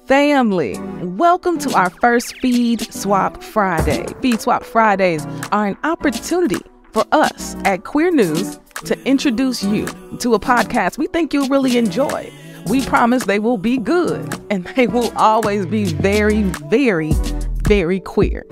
family. Welcome to our first Feed Swap Friday. Feed Swap Fridays are an opportunity for us at Queer News to introduce you to a podcast we think you'll really enjoy. We promise they will be good, and they will always be very, very, very queer.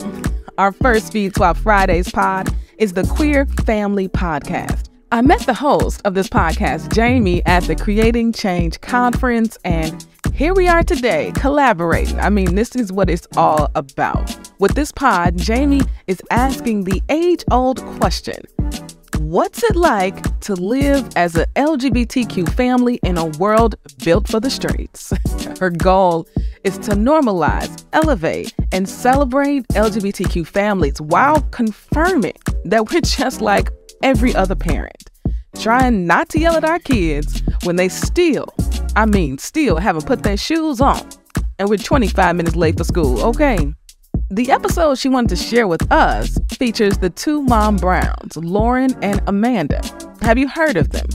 Our first Feed Swap Fridays pod is the Queer Family Podcast. I met the host of this podcast, Jamie, at the Creating Change conference, and here we are today collaborating. I mean, this is what it's all about. With this pod, Jamie is asking the age-old question: what's it like to live as an LGBTQ family in a world built for the streets? Her goal is to normalize, elevate, and celebrate LGBTQ families while confirming that we're just like every other parent, trying not to yell at our kids when they still haven't put their shoes on and we're 25 minutes late for school, okay? The episode she wanted to share with us features the two mom Browns, Lauren and Amanda. Have you heard of them?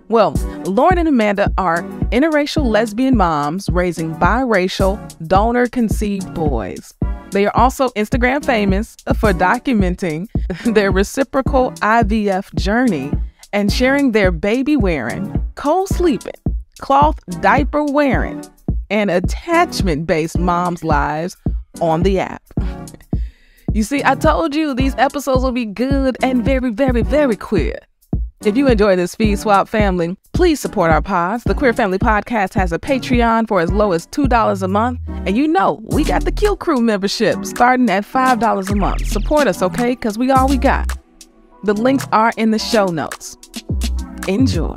Well, Lauren and Amanda are interracial lesbian moms raising biracial, donor-conceived boys. They are also Instagram famous for documenting their reciprocal IVF journey and sharing their baby wearing, co-sleeping, cloth diaper wearing, and attachment-based moms' lives on the app. You see, I told you these episodes will be good and very, very, very queer. If you enjoy this Feed Swap family, please support our pods. The Queer Family Podcast has a Patreon for as low as $2 a month. And you know, we got the QCrew membership starting at $5 a month. Support us, okay? Because we all we got. The links are in the show notes. Enjoy.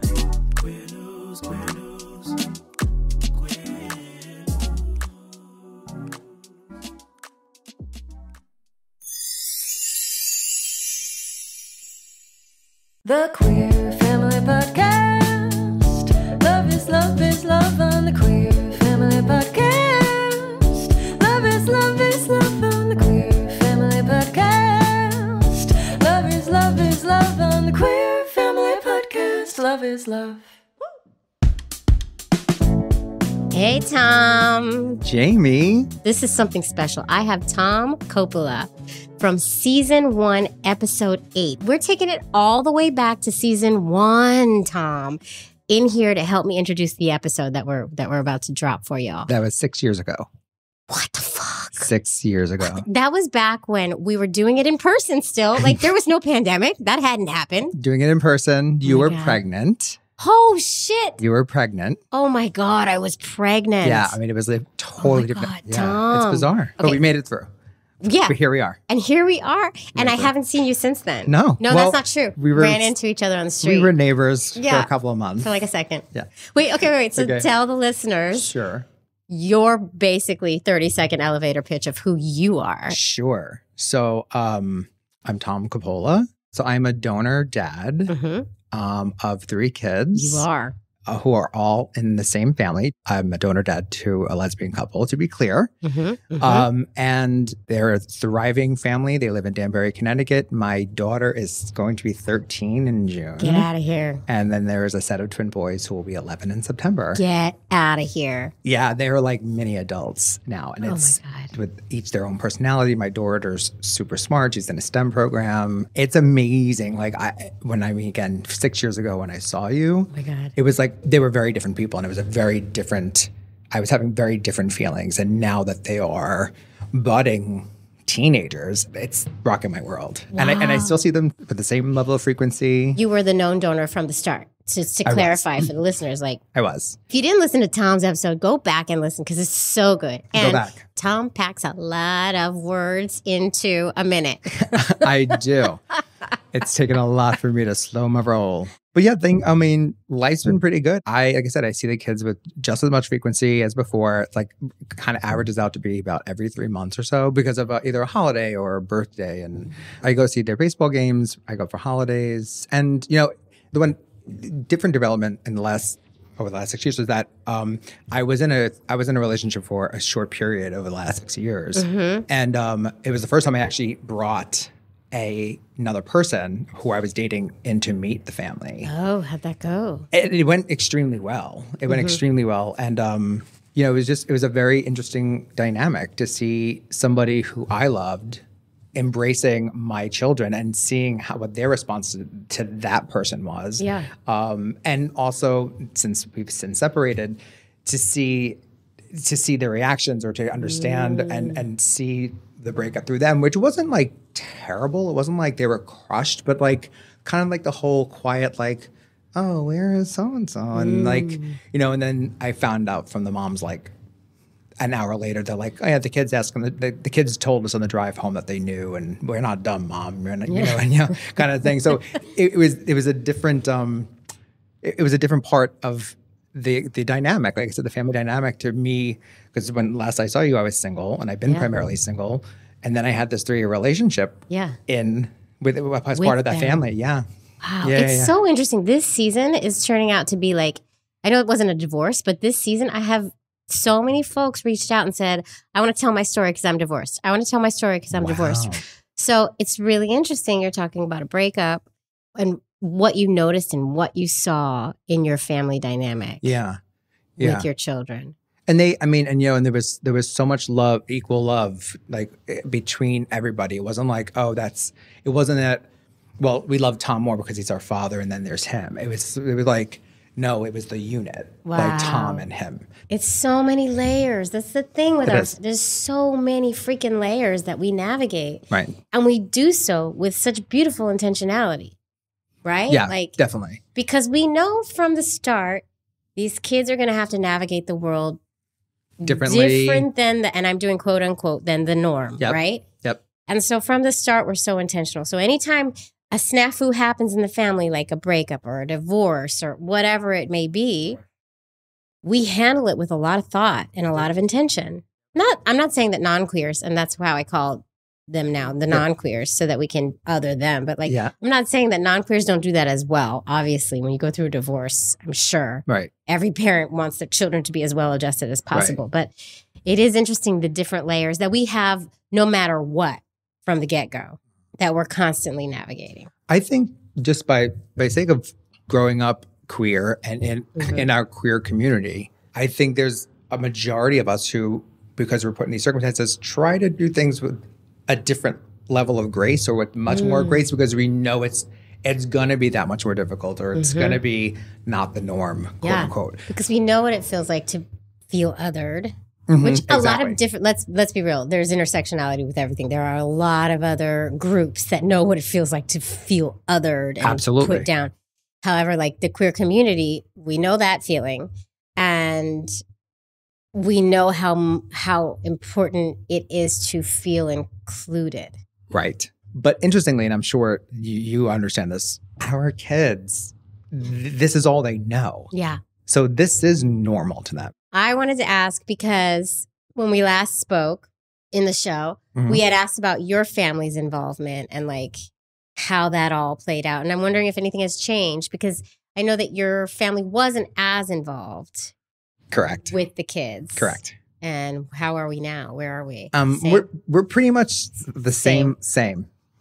The Queer Family Podcast. Love is love on the Queer Family Podcast. Love is love on the Queer Family Podcast. Love is love on the Queer Family Podcast. Love is love. Hey, Tom. Jamie. This is something special. I have Tom Coppola from season 1, episode 8. We're taking it all the way back to season 1, Tom, in here to help me introduce the episode that we're about to drop for y'all. That was 6 years ago. What the fuck? 6 years ago. That was back when we were doing it in person still. Like, there was no pandemic. That hadn't happened. Doing it in person. You were pregnant. Oh, shit. You were pregnant. Oh, my God. I was pregnant. Yeah. I mean, it was a totally different. God, yeah, Tom. it's bizarre. Okay. But we made it through. Yeah. But here we are. And here we are. And I haven't seen you since then. No. No, Well, that's not true. we Ran into each other on the street. We were neighbors for Yeah. a couple of months. For like a second. Yeah. Wait. So Okay. tell the listeners Sure. your basically 30-second elevator pitch of who you are. Sure. So I'm Tom Coppola. So I'm a donor dad Mm-hmm. of 3 kids. You are. Who are all in the same family. I'm a donor dad to a lesbian couple, to be clear. And they're a thriving family. They live in Danbury, Connecticut. My daughter is going to be 13 in June. Get out of here. And then there's a set of twin boys who will be 11 in September. Get out of here. Yeah, they're like mini adults now. And it's my God. with each their own personality. My daughter's super smart. She's in a STEM program. It's amazing. Like again, 6 years ago when I saw you, Oh my God. it was like they were very different people, and it was I was having very different feelings. And now that they are budding teenagers, it's rocking my world. Wow. And I still see them with the same level of frequency. You were the known donor from the start. To clarify for the listeners, like, I was. if you didn't listen to Tom's episode, go back and listen because it's so good. And Go back. Tom packs a lot of words into a minute. I do. It's taken a lot for me to slow my roll. But yeah, life's been pretty good. Like I said, I see the kids with just as much frequency as before. It's like kind of averages out to be about every 3 months or so because of either a holiday or a birthday. And I go see their baseball games. I go for holidays. And, the one different development in over the last 6 years was that I was in a relationship for a short period over the last 6 years. And it was the first time I actually brought another person who I was dating in to meet the family. Oh, how'd that go? It went extremely well. It went extremely well. And it was a very interesting dynamic to see somebody who I loved embracing my children and seeing what their response to that person was. Yeah. And also, since we've since separated, to see their reactions or to understand and see the breakup through them, which wasn't like terrible. It wasn't like they were crushed, but like kind of like the whole quiet, like, oh, where is so-and-so? And like, and then I found out from the moms, like, an hour later, they're like, oh yeah, the kids asked them, the kids told us on the drive home that they knew, and we're not dumb, Mom, we're not, kind of thing. So it was a different, it was a different part of the dynamic. Like I said, the family dynamic to me, because when last I saw you, I was single, and I've been primarily single. And then I had this 3-year relationship as part of that family. Yeah. Wow. It's so interesting. This season is turning out to be like, I know it wasn't a divorce, but this season I have so many folks reached out and said, I want to tell my story because I'm divorced. I want to tell my story because I'm divorced. So it's really interesting. You're talking about a breakup and what you noticed and what you saw in your family dynamic. Yeah. With your children. And and there was so much love, equal love, like between everybody. It wasn't like, it wasn't that, well, we love Tom more because he's our father and then there's him. It was like, no, it was the unit, like Tom and him. It's so many layers. That's the thing with us. There's so many freaking layers that we navigate. Right. And we do so with such beautiful intentionality, right? Yeah, definitely. Because we know from the start, these kids are going to have to navigate the world differently. Different than and I'm doing quote unquote, than the norm, right? Yep. And so from the start, we're so intentional. So anytime a snafu happens in the family, like a breakup or a divorce or whatever it may be, we handle it with a lot of thought and a lot of intention. I'm not saying that non-queers, and that's how I call them now, the non-queers, so that we can other them. But I'm not saying that non-queers don't do that as well. Obviously, when you go through a divorce, I'm sure every parent wants their children to be as well adjusted as possible. Right. But it is interesting, the different layers that we have no matter what from the get-go that we're constantly navigating. I think just by sake of growing up queer and in our queer community, I think there's a majority of us who, because we're put in these circumstances, try to do things with a different level of grace or with much more grace because we know it's going to be that much more difficult or it's going to be not the norm, quote unquote. Because we know what it feels like to feel othered. Which a lot of different, let's be real, there's intersectionality with everything. There are a lot of other groups that know what it feels like to feel othered and put down. However, like the queer community, we know that feeling and we know how important it is to feel included. Right. But interestingly, and I'm sure you understand this, our kids, this is all they know. Yeah. So this is normal to them. I wanted to ask because when we last spoke in the show, we had asked about your family's involvement and like how that all played out. And I'm wondering if anything has changed because I know that your family wasn't as involved. Correct. With the kids. Correct. And how are we now? Where are we? We're pretty much the same.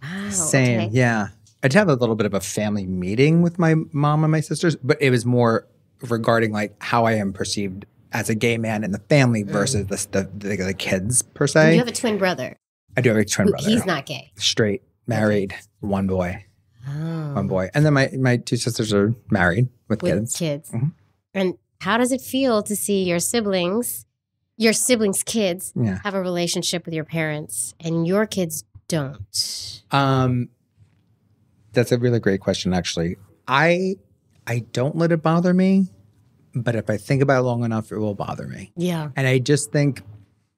Wow, same. Okay. Yeah. I did have a little bit of a family meeting with my mom and my sisters, but it was more regarding like how I am perceived as a gay man in the family versus the kids per se. And you have a twin brother. I do have a twin brother. He's not gay. Straight, married, one boy. One boy. And then my two sisters are married with kids. And how does it feel to see your siblings' kids have a relationship with your parents and your kids don't? That's a really great question, actually. I don't let it bother me, but if I think about it long enough, it will bother me. Yeah. And I just think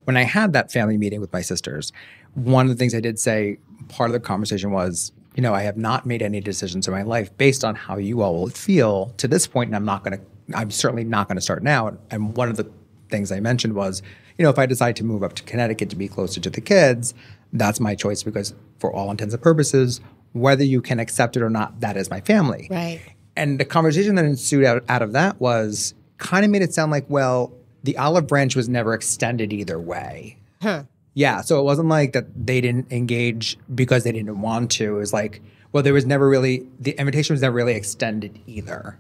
when I had that family meeting with my sisters, one of the things I did say, part of the conversation was, I have not made any decisions in my life based on how you all will feel to this point, and I'm certainly not going to start now. And one of the things I mentioned was, if I decide to move up to Connecticut to be closer to the kids, that's my choice because for all intents and purposes, whether you can accept it or not, that is my family. Right. And the conversation that ensued out of that was kind of made it sound like, well, the olive branch was never extended either way. Huh. Yeah. So it wasn't like that they didn't engage because they didn't want to. It was like, well, the invitation was never really extended either.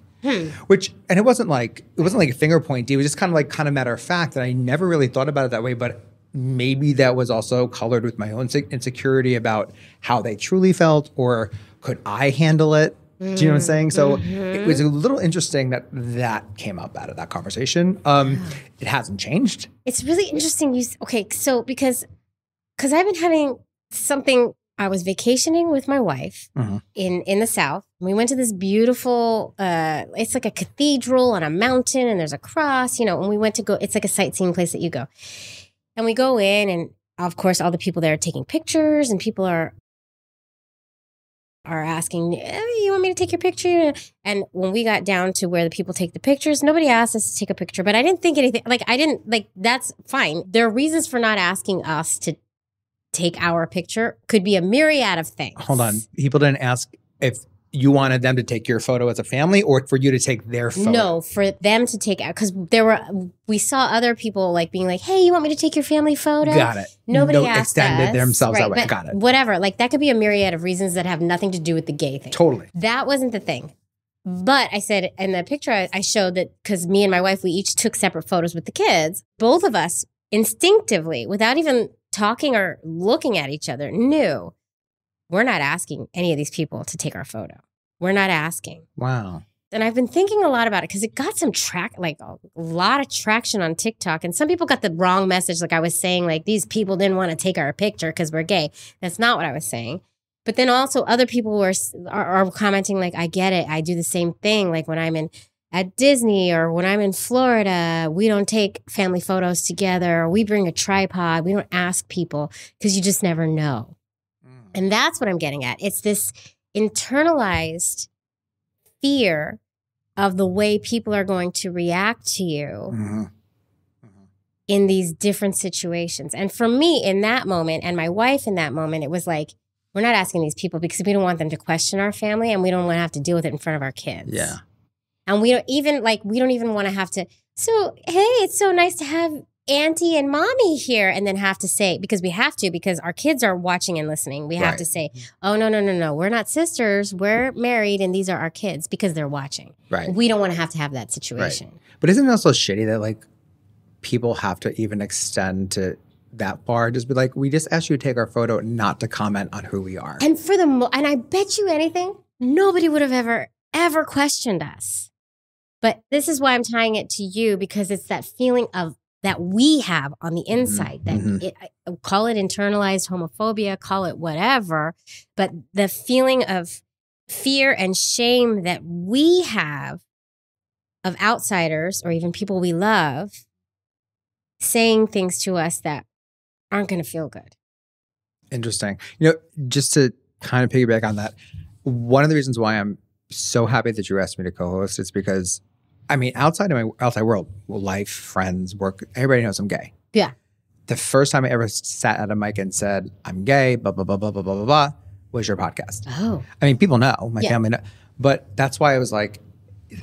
Which, and it wasn't like a finger pointy. It was just kind of matter of fact that I never really thought about it that way. But maybe that was also colored with my own insecurity about how they truly felt, or could I handle it? Do you know what I'm saying? So it was a little interesting that came up out of that conversation. It hasn't changed. It's really interesting. So because I've been having something. I was vacationing with my wife in the South. We went to this beautiful, it's like a cathedral on a mountain, and there's a cross, and we went to go, it's like a sightseeing place that you go. And we go in, and of course, all the people there are taking pictures, and people are asking, you want me to take your picture? And when we got down to where the people take the pictures, nobody asked us to take a picture, but I didn't think anything, that's fine. There are reasons for not asking us to take our picture. Could be a myriad of things. Hold on. People didn't ask if you wanted them to take your photo as a family, or for you to take their photo? No, for them to take out. Because we saw other people being like, hey, you want me to take your family photo? Got it. Nobody asked extended us. themselves that way. But Got it. Whatever. That could be a myriad of reasons that have nothing to do with the gay thing. Totally. That wasn't the thing. But I said in the picture, I showed that because me and my wife, we each took separate photos with the kids. Both of us instinctively, without even talking or looking at each other, knew we're not asking any of these people to take our photo. We're not asking. Wow. And I've been thinking a lot about it because it got some a lot of traction on TikTok. And some people got the wrong message. I was saying, these people didn't want to take our picture because we're gay. That's not what I was saying. But then also other people are commenting I get it. I do the same thing. When I'm at Disney or when I'm in Florida, we don't take family photos together. We bring a tripod. We don't ask people because you just never know. And that's what I'm getting at. It's this internalized fear of the way people are going to react to you in these different situations. And for me in that moment, and my wife in that moment, it was we're not asking these people because we don't want them to question our family, and we don't want to have to deal with it in front of our kids. Yeah. And we don't even want to have to, so, hey, it's so nice to have Auntie and Mommy here, and then have to say, because we have to, because our kids are watching and listening, we have to say, oh, no, we're not sisters, we're married, and these are our kids, because they're watching. Right. We don't want to have that situation. Right. But isn't it also shitty that people have to even extend to that far? Just be we just asked you to take our photo, not to comment on who we are. And and I bet you anything, nobody would have ever questioned us. But this is why I'm tying it to you, because it's that feeling of that we have on the inside, call it internalized homophobia, call it whatever, but the feeling of fear and shame that we have of outsiders or even people we love saying things to us that aren't going to feel good. Interesting. Just to kind of piggyback on that, one of the reasons why I'm so happy that you asked me to co-host is because outside of my outside world, life, friends, work, everybody knows I'm gay. Yeah. The first time I ever sat at a mic and said, I'm gay, blah, blah, blah, blah, blah, blah, blah, blah, was your podcast. Oh. People know, my family know. But that's why I was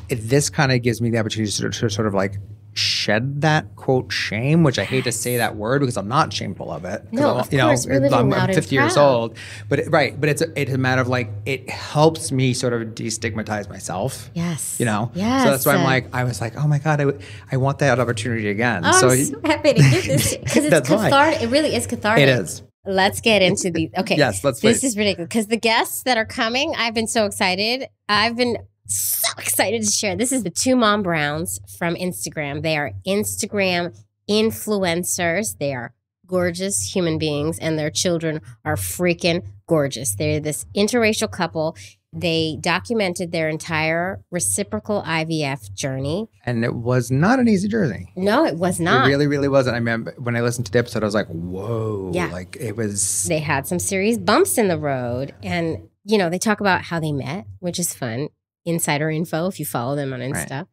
this kind of gives me the opportunity to sort of shed that, quote, shame, which I hate to say that word because I'm not shameful of it. No, of course, we're living loud I'm 50 and years proud. old. But it's a matter of it helps me sort of destigmatize myself. Yes. Yes. So that's why I was oh my God, I want that opportunity again. Oh, I'm so happy to hear this because it's cathartic. It really is cathartic. It is. Let's get into the, okay. Yes, let's This is ridiculous because the guests that are coming, I've been so excited. I've been so excited to share. This is the two Mom Browns from Instagram. They are Instagram influencers. They are gorgeous human beings, and their children are freaking gorgeous. They're this interracial couple. They documented their entire reciprocal IVF journey. And it was not an easy journey. No, it was not. It really, really wasn't. I remember when I listened to the episode, I was whoa. Yeah. It was. They had some serious bumps in the road. And, they talk about how they met, which is fun. Insider info if you follow them on Insta. Right.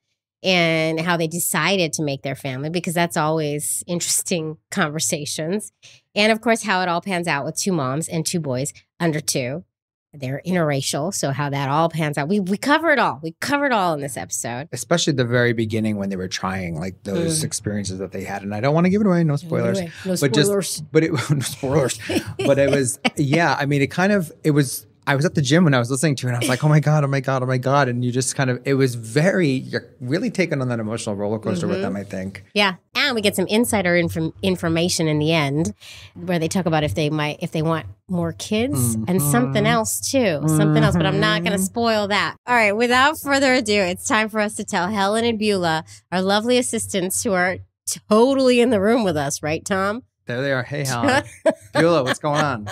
And how they decided to make their family, because that's always interesting conversations. And of course, how it all pans out with two moms and two boys under 2. They're interracial, so how that all pans out. We cover it all. We cover it all in this episode. Especially at the very beginning when they were trying those experiences that they had. And I don't want to give it away, no spoilers. No spoilers. No spoilers. But it was, it was I was at the gym when I was listening to it and I was like, oh my God, oh my God, oh my God. And you just kind of, it was you're really taken on that emotional roller coaster with them, I think. Yeah. And we get some insider information in the end where they talk about if they want more kids and something else too. Something else, but I'm not going to spoil that. All right. Without further ado, it's time for us to tell Helen and Beulah, our lovely assistants who are totally in the room with us, right, Tom? There they are. Hey, Helen. Beulah, what's going on?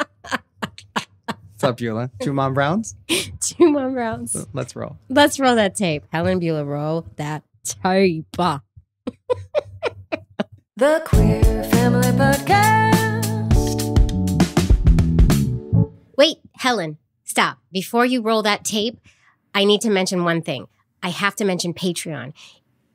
What's up, Beulah? 2 Mom Browns? 2 Mom Browns. Let's roll. Let's roll that tape. Helen and Beulah, roll that tape. The Queer Family Podcast. Wait, Helen, stop. Before you roll that tape, I need to mention one thing. I have to mention Patreon.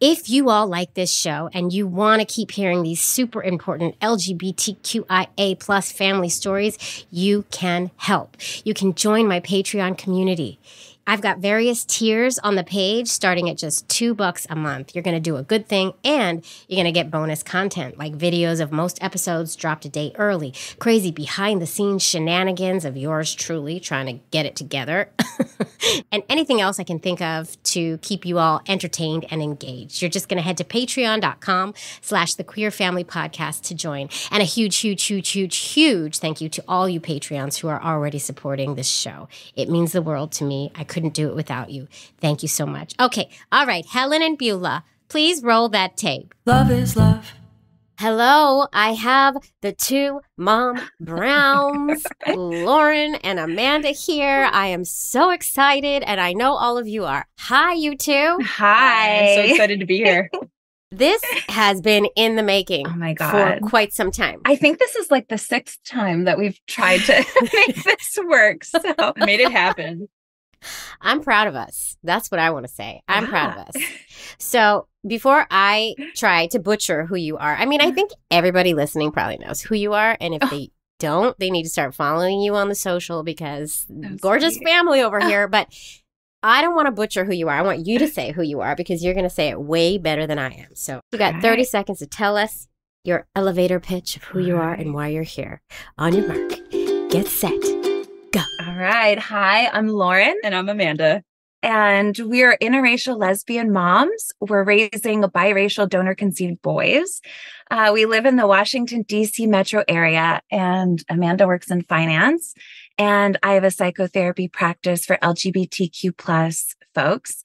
If you all like this show and you want to keep hearing these super important LGBTQIA plus family stories, you can help. You can join my Patreon community. I've got various tiers on the page starting at just $2 a month. You're going to do a good thing and you're going to get bonus content like videos of most episodes dropped a day early, crazy behind the scenes shenanigans of yours truly trying to get it together, and anything else I can think of to keep you all entertained and engaged. You're just going to head to patreon.com/The Queer Family Podcast to join. And a huge, huge, huge, huge, huge thank you to all you Patreons who are already supporting this show. It means the world to me. I couldn't do it without you. Thank you so much. Okay. All right. Helen and Beulah, please roll that tape. Love is love. Hello. I have the 2 Mom Browns, Lauren and Amanda here. I am so excited, and I know all of you are. Hi, you two. Hi. I'm so excited to be here. This has been in the making Oh my God. for quite some time. I think this is like the 6th time that we've tried to make this work. So Made it happen. I'm proud of us. That's what I want to say. I'm proud of us. So before I try to butcher who you are, I mean, I think everybody listening probably knows who you are. And if they don't, they need to start following you on the social because gorgeous family over here. But I don't want to butcher who you are. I want you to say who you are because you're going to say it way better than I am. So you got 30 seconds to tell us your elevator pitch of who you are and why you're here. On your mark, get set. Go. All right. Hi, I'm Lauren. And I'm Amanda. And we're interracial lesbian moms. We're raising biracial donor-conceived boys. We live in the Washington, D.C. metro area, and Amanda works in finance. And I have a psychotherapy practice for LGBTQ plus folks.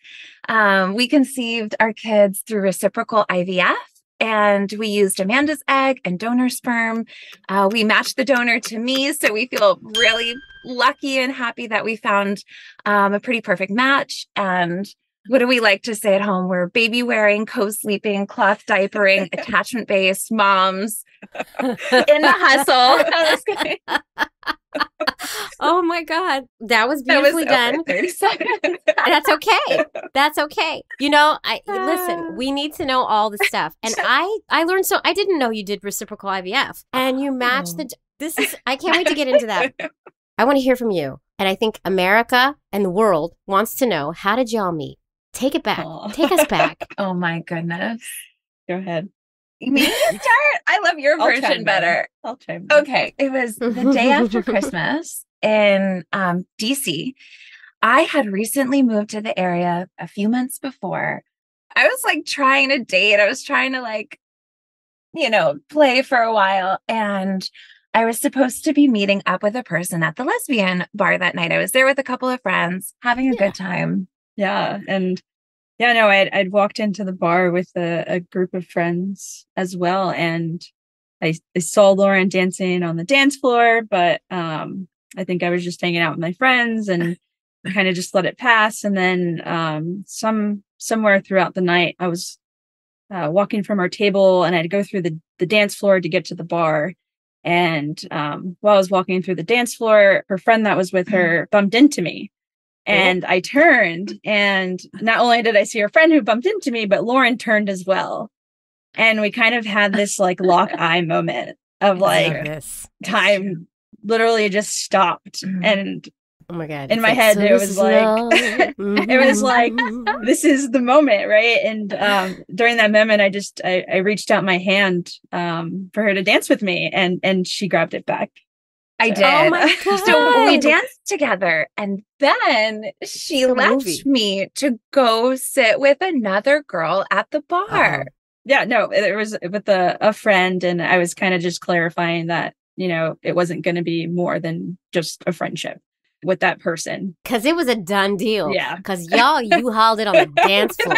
We conceived our kids through reciprocal IVF. And we used Amanda's egg and donor sperm. We matched the donor to me, so we feel really lucky and happy that we found a pretty perfect match. And what do we like to say at home? We're baby wearing, co-sleeping, cloth diapering, attachment-based moms in the hustle. Oh my God. That was beautifully done. 30 seconds. That's okay. That's okay. You know, listen, we need to know all the stuff. And I learned I didn't know you did reciprocal IVF and you matched I can't wait to get into that. I want to hear from you. And I think America and the world wants to know, how did y'all meet? Take it back. Take us back. Oh my goodness. Go ahead. Me to start? I love your version better. I'll chime in. Okay. It was the day after Christmas in DC. I had recently moved to the area a few months before. I was like trying to date. I was trying to play for a while. And I was supposed to be meeting up with a person at the lesbian bar that night. I was there with a couple of friends having a good time. Yeah. And I'd walked into the bar with a group of friends as well. And I saw Lauren dancing on the dance floor, but I think I was just hanging out with my friends and kind of just let it pass. And then somewhere throughout the night, I was walking from our table and I'd go through the dance floor to get to the bar. And while I was walking through the dance floor, her friend that was with her bumped into me. And I turned, and not only did I see her friend who bumped into me, but Lauren turned as well. And we kind of had this like lock eye moment of like time literally just stopped. And oh my God, in my head, it was like, it was like, this is the moment. Right. And during that moment, I reached out my hand for her to dance with me, and she grabbed it back. I So- did. Oh my So we God. danced together, and then she Like a left movie. me to go sit with another girl at the bar. Yeah, no, it was with a friend, and I was kind of just clarifying that, it wasn't going to be more than just a friendship with that person. Because it was a done deal. Yeah. Because y'all, you hauled it on the dance floor.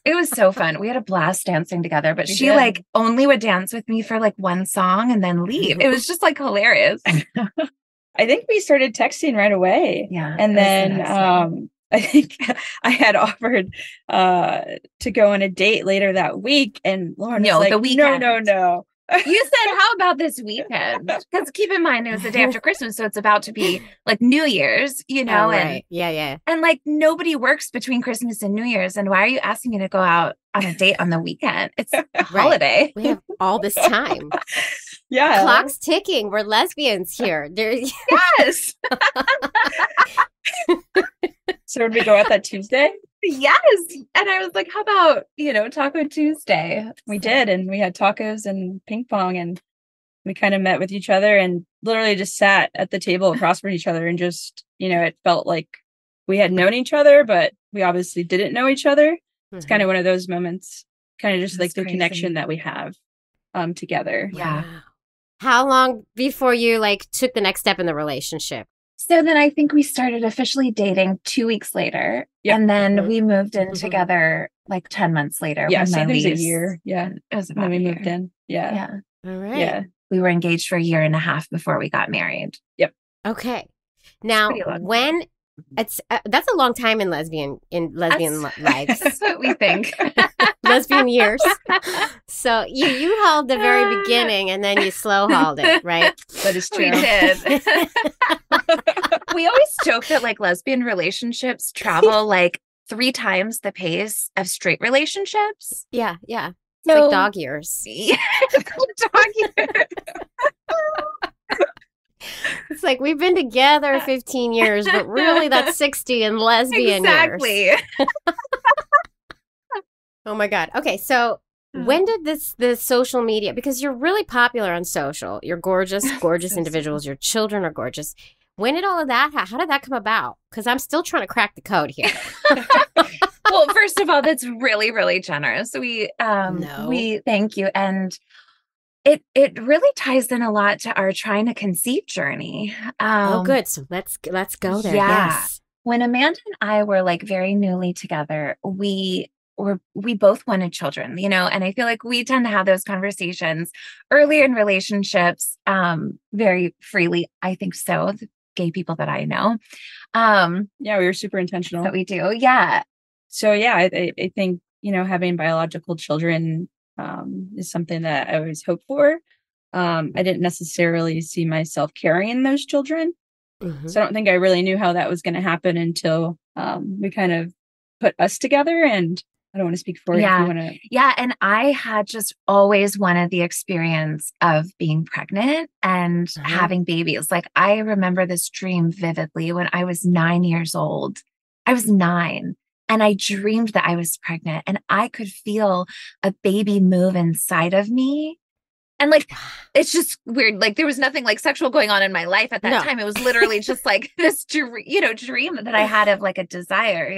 It was so fun. We had a blast dancing together, but We she did. like only would dance with me for like one song and then leave. It was just like hilarious. I think we started texting right away. Yeah. And it was the then next day. I think I had offered to go on a date later that week, and Lauren No, was like, the weekend. No. You said, how about this weekend? Because keep in mind, it was the day after Christmas. So it's about to be like New Year's, Oh, right. Yeah. and like nobody works between Christmas and New Year's. And why are you asking me to go out on a date on the weekend? It's a holiday. We have all this time. Yeah. Clock's ticking. We're lesbians here. Yes. So did we go out that Tuesday? Yes. And I was like, how about, Taco Tuesday? We did, and we had tacos and ping pong, and we kind of met with each other and literally just sat at the table across from each other, and just, it felt like we had known each other, but we obviously didn't know each other. It's kind of one of those moments, kind of just That's like the crazy. connection that we have together. Yeah. Wow. How long before you like took the next step in the relationship? So then I think we started officially dating 2 weeks later. Yep. And then Mhm. we moved in Mhm. together like 10 months later. Yeah, when so my I think it was a lease- year. Yeah. It was And about then we a moved year. in. Yeah. Yeah. All right. Yeah. We were engaged for a year and a half before we got married. Okay. Now, pretty long time. when it's that's a long time in lesbian lives, That's what we think. lesbian years. So you hauled the very beginning, and then you slow hauled it, right? That is true. We did. We always joke that like lesbian relationships travel like 3 times the pace of straight relationships. Yeah. It's So- like dog years. Yeah, dog years. It's like we've been together 15 years, but really that's 60 in lesbian years. Exactly. Oh my God. Okay, so when did the social media, because you're really popular on social, you're gorgeous So individuals, your children are gorgeous. When did all of that, how did that come about? Because I'm still trying to crack the code here. Well, first of all, that's really, really generous. We No. we thank you. And it really ties in a lot to our trying to conceive journey. Oh, good. So let's go there. yeah. Yes. When Amanda and I were like very newly together, we both wanted children, and I feel like we tend to have those conversations earlier in relationships, very freely. I think so. The gay people that I know. Yeah, we were super intentional. That we do. Yeah. So yeah, I think, having biological children is something that I always hoped for. I didn't necessarily see myself carrying those children. Mhm. So I don't think I really knew how that was going to happen until we kind of put us together. And I don't want to speak for you if Yeah. you want to. Yeah. And I had just always wanted the experience of being pregnant and Uh-huh. having babies. Like I remember this dream vividly when I was 9 years old. I was 9 and I dreamed that I was pregnant and I could feel a baby move inside of me. And like, it's just weird. Like there was nothing like sexual going on in my life at that No. time. It was literally just like this, dream that I had of like a desire,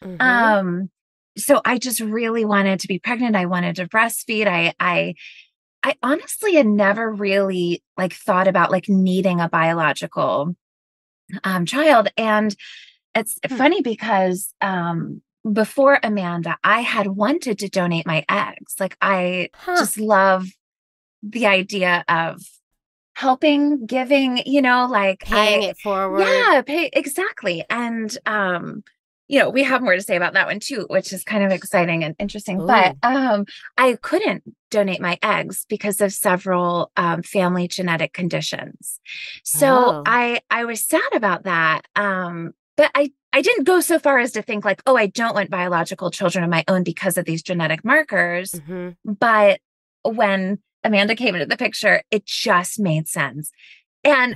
Mhm. So I just really wanted to be pregnant. I wanted to breastfeed. I honestly had never really like thought about like needing a biological child. And it's funny because before Amanda, I had wanted to donate my eggs. Like I Huh. just love the idea of helping, giving, like Paying it forward. yeah, exactly. And we have more to say about that one too, which is kind of exciting and interesting. Ooh. But I couldn't donate my eggs because of several family genetic conditions. So Oh. I was sad about that. But I didn't go so far as to think like, oh, I don't want biological children of my own because of these genetic markers. Mhm. But when Amanda came into the picture, it just made sense. And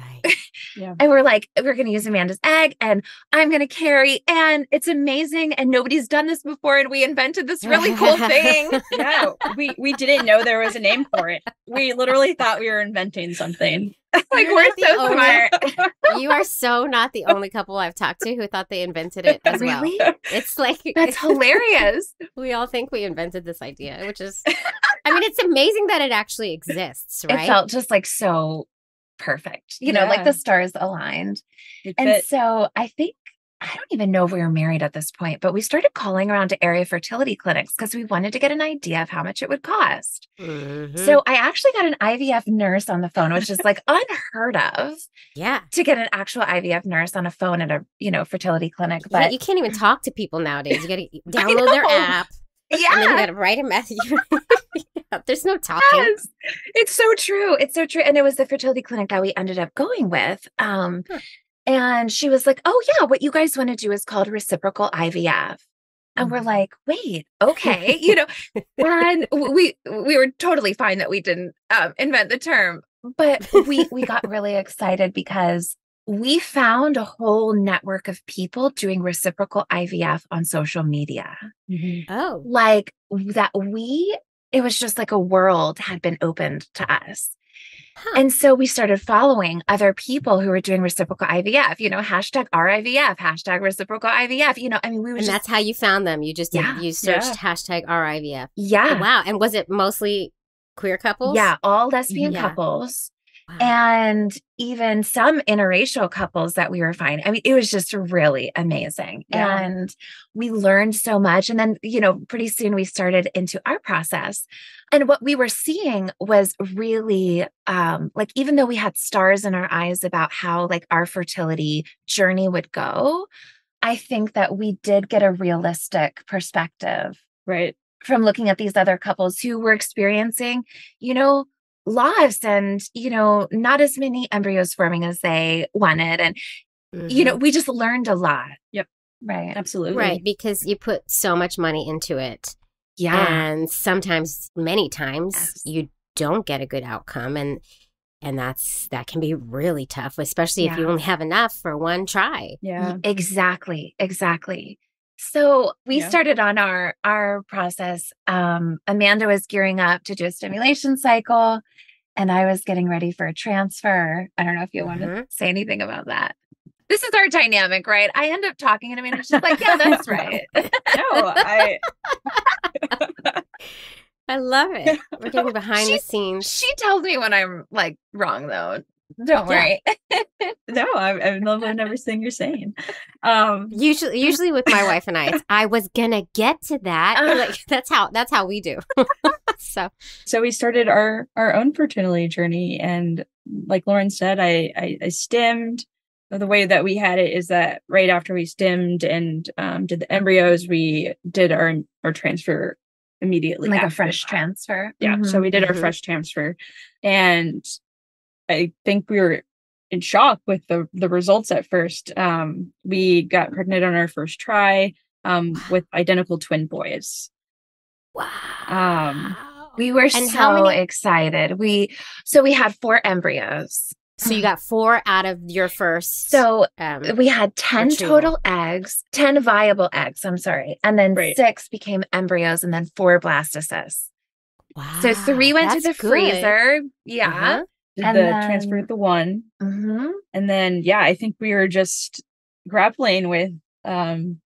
Yeah. and we're like, we're going to use Amanda's egg and I'm going to carry. And it's amazing. And nobody's done this before. And we invented this really cool thing. Yeah, we didn't know there was a name for it. We literally thought we were inventing something. Like, You're we're not the so only- smart. You are so not the only couple I've talked to who thought they invented it as well. Really? It's like That's hilarious. we all think we invented this idea, which is, I mean, it's amazing that it actually exists, right? It felt just like so perfect, you know, like Yeah. the stars aligned. It And fit. so I think, I don't even know if we were married at this point, but we started calling around to area fertility clinics because we wanted to get an idea of how much it would cost. Mhm. So I actually got an IVF nurse on the phone, which is like unheard of yeah. to get an actual IVF nurse on a phone at a, you know, fertility clinic. Yeah, But you can't even talk to people nowadays. You got to download their know. app and then you yeah, got to write a message. Yeah, there's no talking. yes, it's so true. It's so true. And it was the fertility clinic that we ended up going with. And she was like, oh yeah, what you guys want to do is called reciprocal IVF. And we're like, wait, okay, you know, and we were totally fine that we didn't invent the term, but we got really excited because we found a whole network of people doing reciprocal IVF on social media. Oh, Like that it was just like a world had been opened to us. Huh. And so we started following other people who were doing reciprocal IVF, you know, hashtag RIVF, hashtag reciprocal IVF, you know, I mean, we were and just, that's how you found them. You just did, Yeah. you searched hashtag RIVF. yeah, Wow. And was it mostly queer couples? yeah, all lesbian Yeah. couples. Wow. And even some interracial couples that we were finding. I mean, it was just really amazing. Yeah. And we learned so much. And then, you know, pretty soon we started into our process. And what we were seeing was really like, even though we had stars in our eyes about how like our fertility journey would go, I think that we did get a realistic perspective Right. from looking at these other couples who were experiencing, you know, loss and, you know, not as many embryos forming as they wanted. And, you know, we just learned a lot. Yep. Right. Absolutely. Right. Because you put so much money into it. Yeah. And sometimes, many times, Yes. you don't get a good outcome. And that can be really tough, especially if you Yeah. only have enough for one try. Yeah. Exactly. Exactly. So we Yeah. started on our process. Amanda was gearing up to do a stimulation cycle, and I was getting ready for a transfer. I don't know if you want to say anything about that. This is our dynamic, right? I end up talking, and Amanda's just like, yeah, that's right. No, I love it. We're getting behind the scenes. She tells me when I'm like wrong, though. Don't worry. no, I love everything you're saying. Usually with my wife and I, it's, I was gonna get to that. Like that's how we do. So we started our own fertility journey, and like Lauren said, I stemmed. The way that we had it is that right after we stemmed and did the embryos, we did our transfer immediately, Like a after fresh that. transfer. Yeah, so we did our Mhm. fresh transfer, and I think we were in shock with the results at first. We got pregnant on our first try with identical twin boys. wow. We were And so how many- excited. We had 4 embryos. So you got 4 out of your first. So um, we had 10 retrieval. total eggs, 10 viable eggs, I'm sorry. And then Right. 6 became embryos and then 4 blastocysts. wow, So 3 went to the that's good. freezer. Yeah. Uh-huh. Did And the then- transfer with the one, hmm and then I think we were just grappling with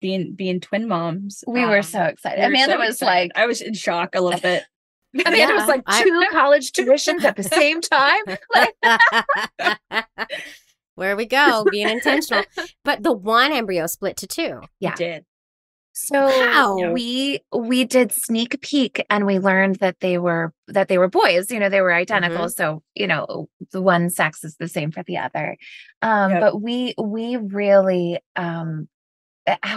being twin moms. We were so excited. we were Amanda so was excited. like, I was in shock a little bit. Amanda Yeah, was like, I- 2 college tuitions at the same time. Like, Where we go, being intentional. But the one embryo split to 2. Yeah. We did. So Wow. we did sneak peek and we learned that they were boys, you know, they were identical. So, you know, the one sex is the same for the other. Yep. But we really,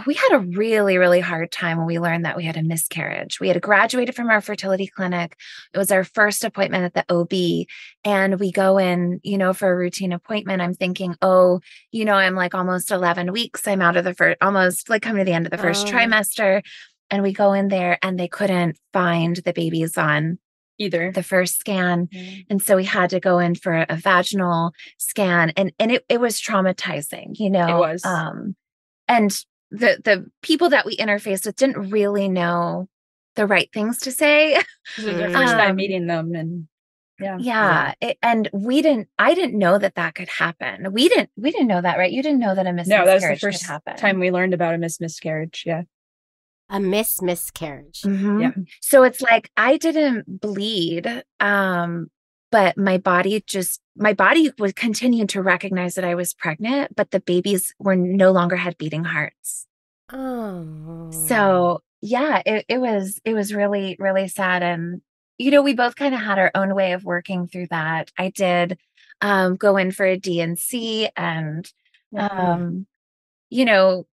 we had a really, really hard time when we learned that we had a miscarriage. We had graduated from our fertility clinic. It was our first appointment at the OB. And we go in, you know, for a routine appointment. I'm thinking, oh, you know, I'm like almost 11 weeks. I'm out of the first, almost like coming to the end of the first Oh. trimester. And we go in there and they couldn't find the babies on either. the first scan. Mm. And so we had to go in for a vaginal scan, and it was traumatizing, you know. It was. And the people that we interfaced with didn't really know the right things to say. This was our first Um, time meeting them, and and I didn't know that could happen. We didn't know that, right? You didn't know that a no, that was the miscarriage first could happen. time we learned about a miscarriage. Yeah. A miscarriage. Mhm. Yeah. So it's like I didn't bleed, but my body would continue to recognize that I was pregnant, but the babies were no longer had beating hearts. Oh. So yeah, it was really, really sad. And, you know, we both kind of had our own way of working through that. I did go in for a DNC, and, you know,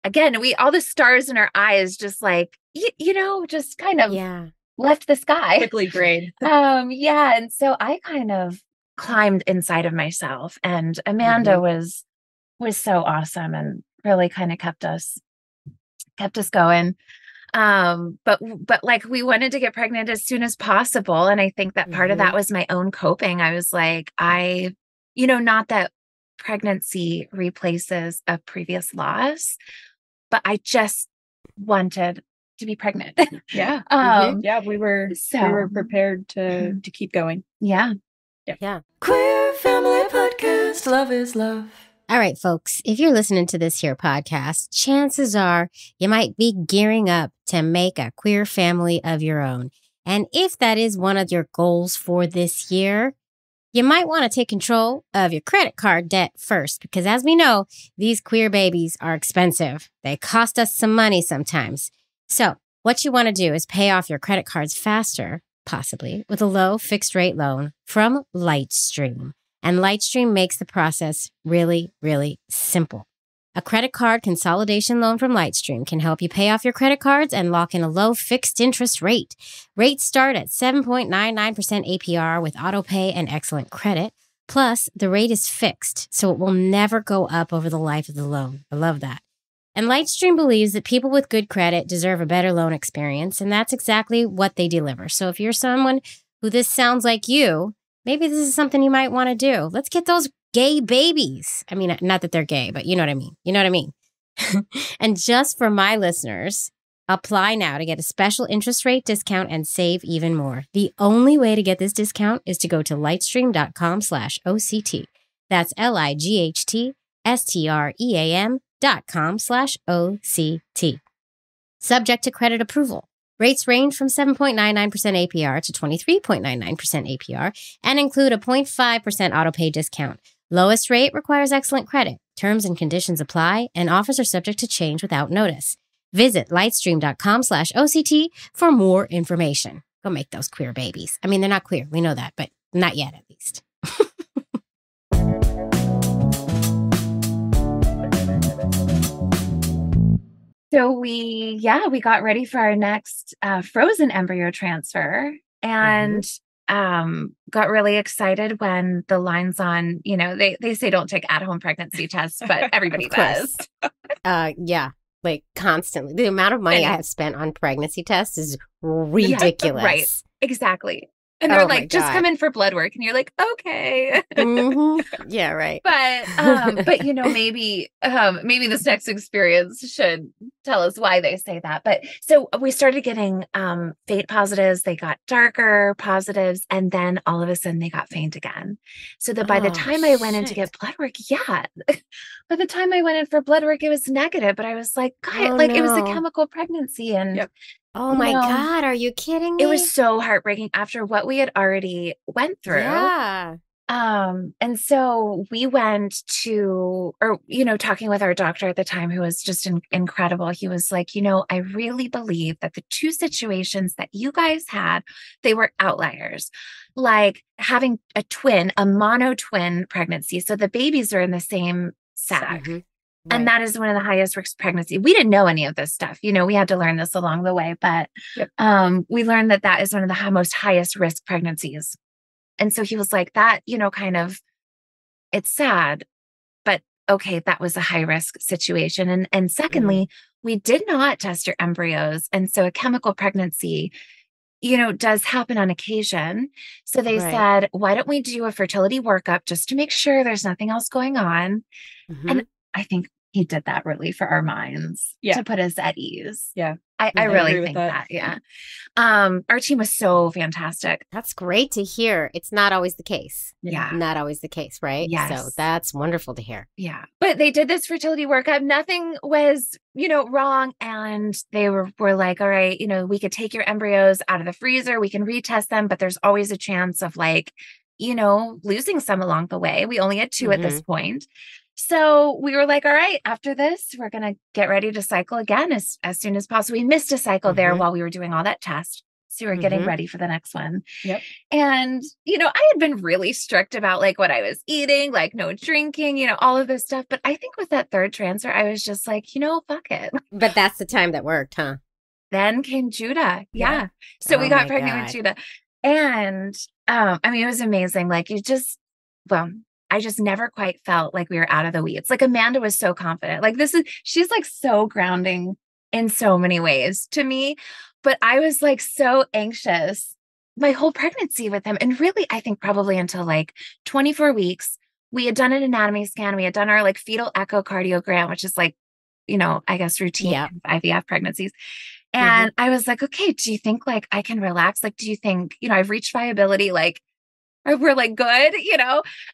again, all the stars in our eyes, just like, you know, just kind of Yeah. left the sky. Quickly grade. Yeah. And so I kind of climbed inside of myself, and Amanda was so awesome and really kind of kept us going. But like, we wanted to get pregnant as soon as possible. And I think that part of that was my own coping. I was like, not that pregnancy replaces a previous loss, but I just wanted to be pregnant. Yeah. Yeah. We were prepared to keep going. Yeah. Yeah. Queer Family Podcast. Love is love. All right, folks, if you're listening to this here podcast, chances are you might be gearing up to make a queer family of your own. And if that is one of your goals for this year, you might want to take control of your credit card debt first, because as we know, these queer babies are expensive. They cost us some money sometimes. So what you want to do is pay off your credit cards faster, possibly with a low fixed rate loan from Lightstream. And Lightstream makes the process really, really simple. A credit card consolidation loan from Lightstream can help you pay off your credit cards and lock in a low fixed interest rate. Rates start at 7.99% APR with autopay and excellent credit. Plus, the rate is fixed, so it will never go up over the life of the loan. I love that. And Lightstream believes that people with good credit deserve a better loan experience, and that's exactly what they deliver. So if you're someone who this sounds like you, maybe this is something you might want to do. Let's get those gay babies. I mean, not that they're gay, but you know what I mean. You know what I mean? And just for my listeners, apply now to get a special interest rate discount and save even more. The only way to get this discount is to go to lightstream.com/OCT. That's lightstream.com/OCT. Subject to credit approval. Rates range from 7.99% APR to 23.99% APR and include a 0.5% autopay discount. Lowest rate requires excellent credit. Terms and conditions apply, and offers are subject to change without notice. Visit lightstream.com/OCT for more information. Go make those queer babies. I mean, they're not queer. We know that, but not yet, at least. So we got ready for our next frozen embryo transfer, and got really excited when the lines on, they say don't take at-home pregnancy tests, but everybody does. Yeah, like constantly. The amount of money I have spent on pregnancy tests is ridiculous. Yeah, right, exactly. And they're like, just come in for blood work. And you're like, okay. Yeah, right. But maybe this next experience should tell us why they say that. But so we started getting faint positives. They got darker positives. And then all of a sudden they got faint again. So that by the time I went in to get blood work, by the time I went in for blood work, it was negative. But I was like, God, it was a chemical pregnancy. And oh my God, are you kidding me? It was so heartbreaking after what we had already went through. Yeah. And so we went to, talking with our doctor at the time, who was just incredible. He was like, I really believe that the two situations that you guys had, they were outliers, like having a mono twin pregnancy. So the babies are in the same sac. Mm-hmm. Right. And that is one of the highest risk pregnancy. We didn't know any of this stuff. We had to learn this along the way, but we learned that is one of the most highest risk pregnancies. And so he was like, that, it's sad, but okay, that was a high risk situation. And secondly, we did not test your embryos. And so a chemical pregnancy does happen on occasion. So they Right. said, why don't we do a fertility workup just to make sure there's nothing else going on? Mhm. And I think he did that really for our minds to put us at ease. Yeah. I I really agree with think that. that. Yeah. Our team was so fantastic. That's great to hear. It's not always the case. Yeah. Not always the case, right? Yes. So that's wonderful to hear. Yeah. But they did this fertility workup. Nothing was, wrong. And they were like, all right, we could take your embryos out of the freezer. We can retest them, but there's always a chance of losing some along the way. We only had 2 at this point. So we were like, all right, after this, we're going to get ready to cycle again as soon as possible. We missed a cycle there while we were doing all that test. So we were getting ready for the next one. Yep. And, I had been really strict about what I was eating, no drinking, all of this stuff. But I think with that 3rd transfer, I was just like, fuck it. But that's the time that worked, huh? Then came Judah. Yeah. So we got pregnant with Judah. And, it was amazing. I just never quite felt like we were out of the weeds. Amanda was so confident. She's so grounding in so many ways to me. But I was so anxious my whole pregnancy with him. And really, I think probably until 24 weeks, we had done an anatomy scan. We had done our fetal echocardiogram, which is I guess routine IVF pregnancies. And I was like, okay, do you think I can relax? Do you think, I've reached viability? We're good,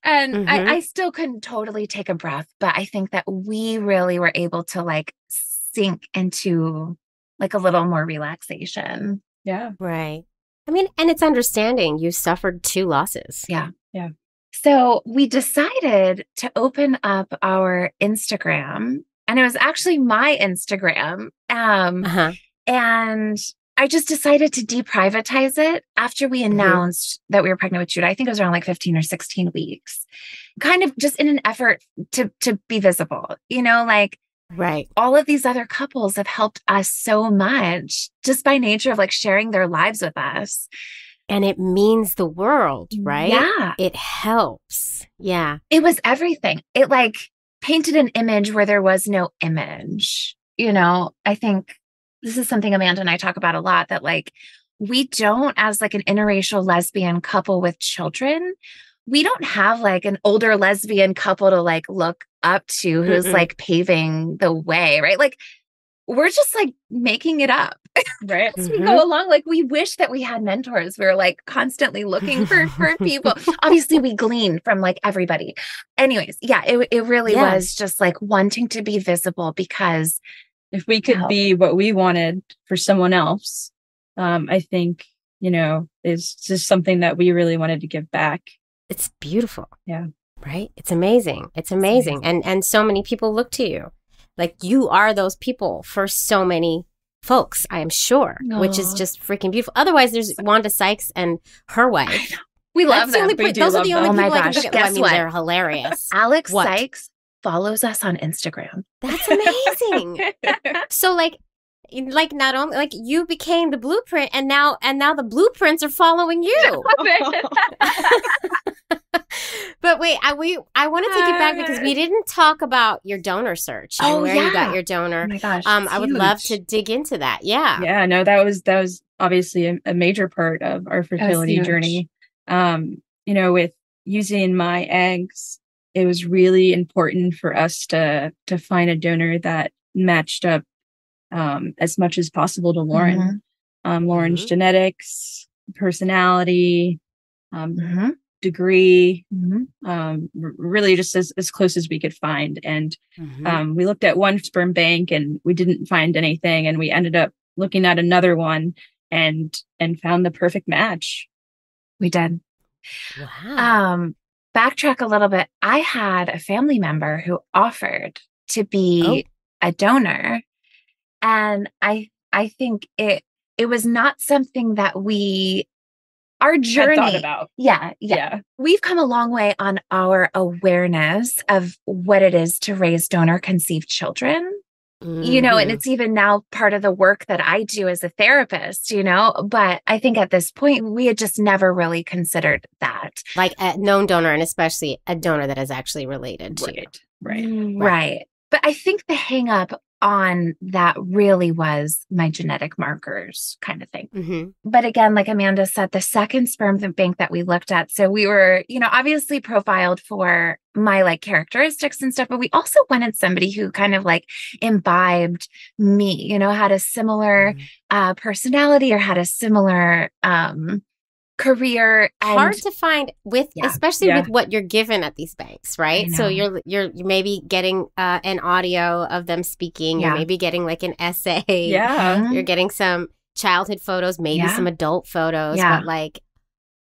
and I still couldn't totally take a breath, but I think that we really were able to sink into a little more relaxation. Yeah. Right. And it's understanding you suffered 2 losses. Yeah. Yeah. So we decided to open up our Instagram, and it was actually my Instagram. And I just decided to deprivatize it after we announced that we were pregnant with Judah. I think it was around 15 or 16 weeks, kind of just in an effort to be visible, Right. all of these other couples have helped us so much just by nature of sharing their lives with us. And it means the world, right? Yeah. It helps. Yeah. It was everything. It painted an image where there was no image. I think this is something Amanda and I talk about a lot, that we don't, as an interracial lesbian couple with children, we don't have an older lesbian couple to look up to who's paving the way, right? We're just making it up. Right. As we go along, we wish that we had mentors. We were constantly looking for people. Obviously, we glean from everybody. Anyways, yeah, it really was just wanting to be visible, because if we could be what we wanted for someone else, I think, is just something that we really wanted to give back. It's beautiful. Yeah. Right? It's amazing. It's amazing. And so many people look to you. You are those people for so many folks, I am sure, which is just freaking beautiful. Otherwise, there's Wanda Sykes and her wife. We love them. Those are the only people I can think of. Guess what? They're hilarious. Alex Sykes follows us on Instagram. That's amazing. So not only you became the blueprint, and now the blueprints are following you. But wait, I want to take it back, because we didn't talk about your donor search and where you got your donor. Oh my gosh, I would love to dig into that. Yeah. Yeah, no, that was obviously a major part of our fertility journey. With using my eggs, it was really important for us to find a donor that matched up as much as possible to Lauren. Lauren's genetics, personality, degree, really just as close as we could find. And we looked at one sperm bank and we didn't find anything, and we ended up looking at another one and found the perfect match. We did. Wow. Backtrack a little bit. I had a family member who offered to be a donor, and I think it was not something that our journey had thought about. Yeah. We've come a long way on our awareness of what it is to raise donor conceived children. And it's even now part of the work that I do as a therapist, but I think at this point we had just never really considered that. A known donor, and especially a donor that is actually related to you. Right. Right. But I think the hang up on that really was my genetic markers kind of thing. Mm-hmm. But again, like Amanda said, the second sperm bank that we looked at, so we were, obviously profiled for my like characteristics and stuff, but we also wanted somebody who kind of like imbibed me, had a similar personality or had a similar career. And hard to find especially with what you're given at these banks, right? So you're maybe getting an audio of them speaking. You're maybe getting like an essay. Yeah. You're getting some childhood photos, maybe some adult photos, but like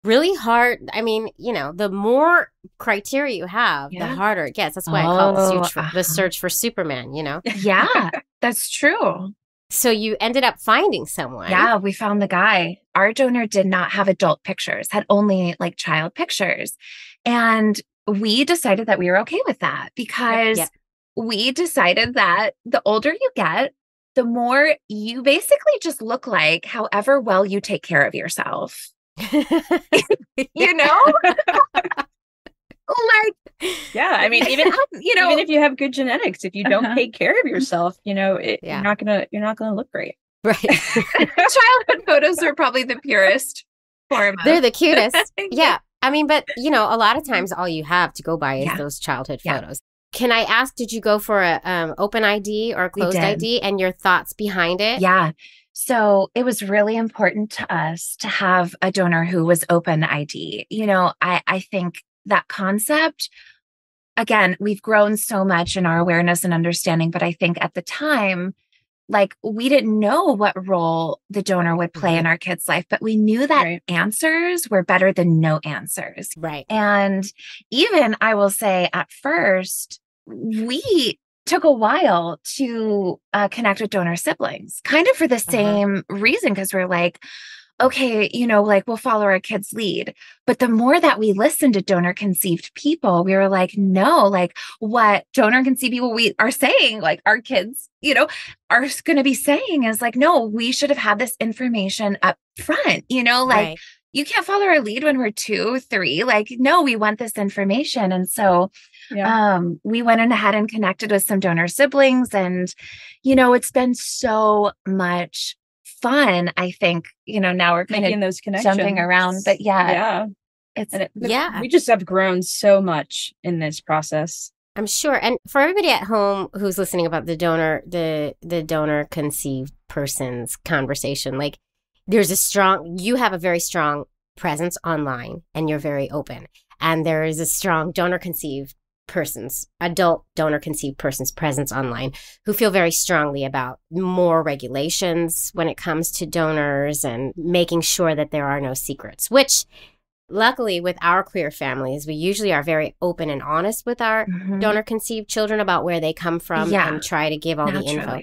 really hard. I mean, the more criteria you have, the harder it gets. That's why I call it the search for Superman, Yeah, that's true. So you ended up finding someone. Yeah, we found the guy. Our donor did not have adult pictures, had only like child pictures. And we decided that we were okay with that because we decided that the older you get, the more you basically just look like however well you take care of yourself. Like, yeah, I mean, even even if you have good genetics, if you don't take care of yourself, you're not gonna look great. Right. Childhood photos are probably the purest form. They're the cutest. Yeah. I mean, but a lot of times all you have to go by is those childhood photos. Can I ask, did you go for a open ID or a closed ID and your thoughts behind it? Yeah. So it was really important to us to have a donor who was open ID. I think that concept, again, we've grown so much in our awareness and understanding, but I think at the time, like we didn't know what role the donor would play in our kid's life, but we knew that answers were better than no answers. Right. And even I will say at first, we took a while to connect with donor siblings, kind of for the same reason, because we're like, okay, like we'll follow our kids' lead. But the more that we listened to donor conceived people, we were like, no, like what donor conceived people we are saying, like our kids, are going to be saying is like, no, we should have had this information up front, like you can't follow our lead when we're 2, 3, like, no, we want this information. And so we went ahead and connected with some donor siblings and, it's been so much fun. I think, now we're kind making of those connections, jumping around, but we just have grown so much in this process. I'm sure. And for everybody at home who's listening about the donor conceived person's conversation, like you have a very strong presence online and you're very open. And there is a strong adult donor conceived person's presence online who feel very strongly about more regulations when it comes to donors and making sure that there are no secrets, which luckily with our queer families, we usually are very open and honest with our donor conceived children about where they come from and try to give all the info.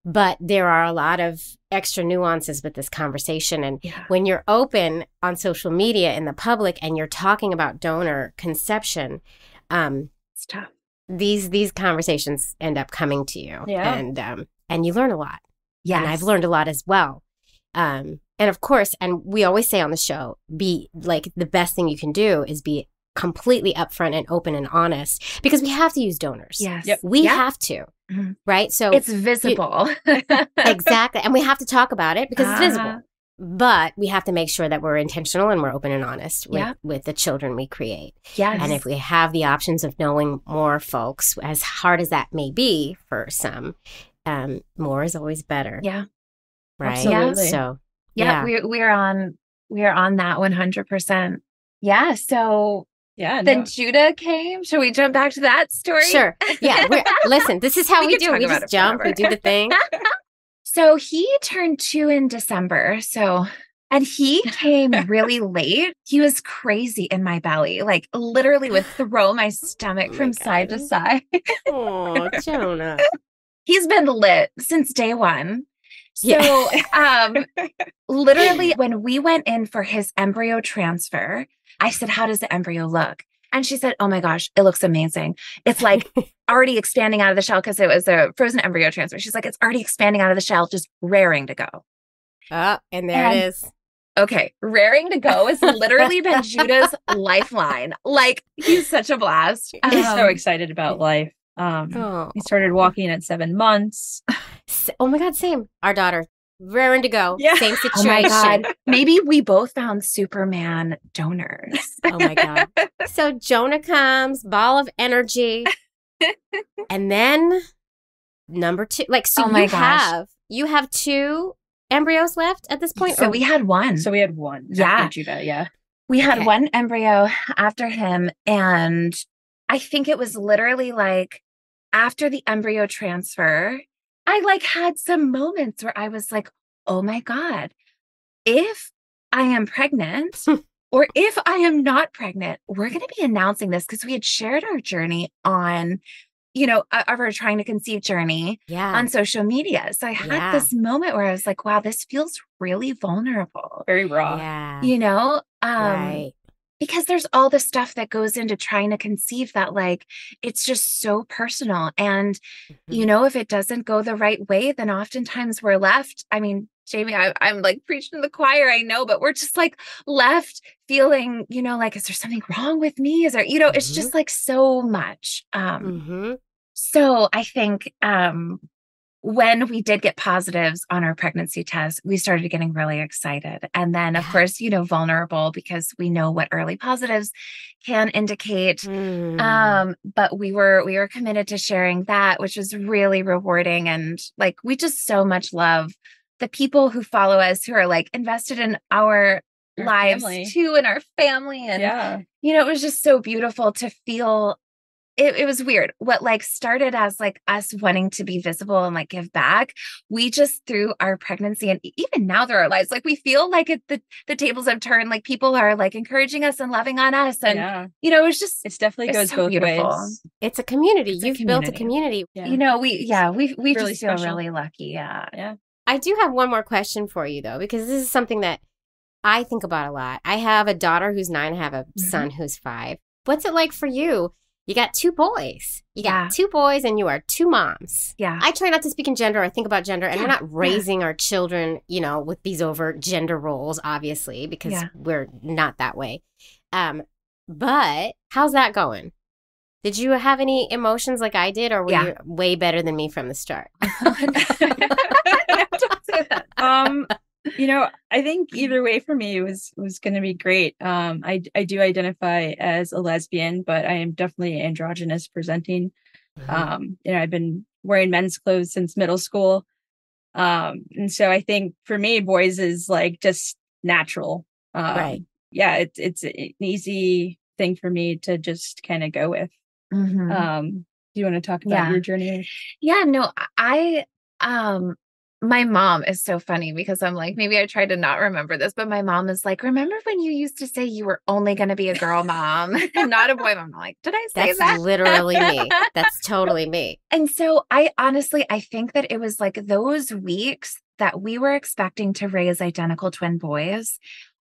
But there are a lot of extra nuances with this conversation. And when you're open on social media in the public and you're talking about donor conception, it's tough. These conversations end up coming to you, and you learn a lot. Yeah, and I've learned a lot as well. And of course, and we always say on the show, be like the best thing you can do is be completely upfront and open and honest because we have to use donors. Yes, we have to, right? So it's visible, exactly, and we have to talk about it because it's visible. But we have to make sure that we're intentional and we're open and honest with the children we create. Yes. And if we have the options of knowing more folks, as hard as that may be for some, more is always better. Yeah. Right. Absolutely. So we're on that 100%. Yeah. So then Judah came. Should we jump back to that story? Sure. Yeah. Listen, this is how we do. We just jump. We do the thing. So he turned 2 in December. And he came really late. He was crazy in my belly, like literally would throw my stomach from side to side. Oh, Jonah. He's been lit since day one. So literally when we went in for his embryo transfer, I said, how does the embryo look? And she said, oh my gosh, it looks amazing. It's like already expanding out of the shell because it was a frozen embryo transfer. She's like, it's already expanding out of the shell, just raring to go. Oh, and there it is. Okay. Raring to go has literally been Judah's lifeline. Like he's such a blast. He's so excited about life. Oh. He started walking at 7 months. Oh my God, same. Our daughter, raring to go. Yeah. Same Oh situation. my God. Maybe we both found Superman donors. Oh my God. So Jonah comes, ball of energy. And then number 2, like, so Oh my gosh. you have 2 embryos left at this point? So or- we had one. So we had one. Yeah. After Judah, yeah. We had Okay. one embryo after him. And I think it was literally like after the embryo transfer, I like had some moments where I was like, oh my God, if I am pregnant or if I am not pregnant, we're going to be announcing this, because we had shared our journey on, our trying to conceive journey Yeah. on social media. So I had Yeah. this moment where I was like, wow, this feels really vulnerable, Very raw. Yeah. Right. because there's all the stuff that goes into trying to conceive that, like, it's just so personal. And, Mhm. if it doesn't go the right way, then oftentimes we're left. I mean, Jamie, I'm like preaching to the choir, I know, but we're just like left feeling, like, is there something wrong with me? Is there, it's just like so much. Mhm. So I think, when we did get positives on our pregnancy test, we started getting really excited. And then, of Yeah. course, vulnerable, because we know what early positives can indicate. Mm. But we were committed to sharing that, which was really rewarding. And like, we just so much love the people who follow us, who are like invested in our lives family. too, and our family. And, Yeah. it was just so beautiful to feel. It was weird. What like started as like us wanting to be visible and like give back, we just, through our pregnancy and even now through our lives, like we feel like the tables have turned, like people are like encouraging us and loving on us. And, Yeah. it's just, It definitely it's goes so both beautiful. ways. It's a community. It's a You've built a community. community. Yeah. we Really just feel special. really lucky. Yeah. Yeah. I do have one more question for you, though, because this is something that I think about a lot. I have a daughter who's 9, I have a son who's 5. What's it like for you? You got 2 boys. You got 2 boys and you are 2 moms. Yeah. I try not to speak in gender or think about gender, and we're not raising our children, with these overt gender roles, obviously, because we're not that way. But how's that going? Did you have any emotions like I did, or were you way better than me from the start? Don't say that. I think either way for me was going to be great. I do identify as a lesbian, but I am definitely androgynous presenting. I've been wearing men's clothes since middle school. And so I think for me, boys is like just natural. Right. Yeah, it's an easy thing for me to just kind of go with. Do you want to talk about your journey? Yeah, no, my mom is so funny, because I'm like, maybe I tried to not remember this, but my mom is like, remember when you used to say you were only going to be a girl mom and not a boy mom? I'm like, did I say That's that? literally me. That's totally me. And so I think that it was like those weeks that we were expecting to raise identical twin boys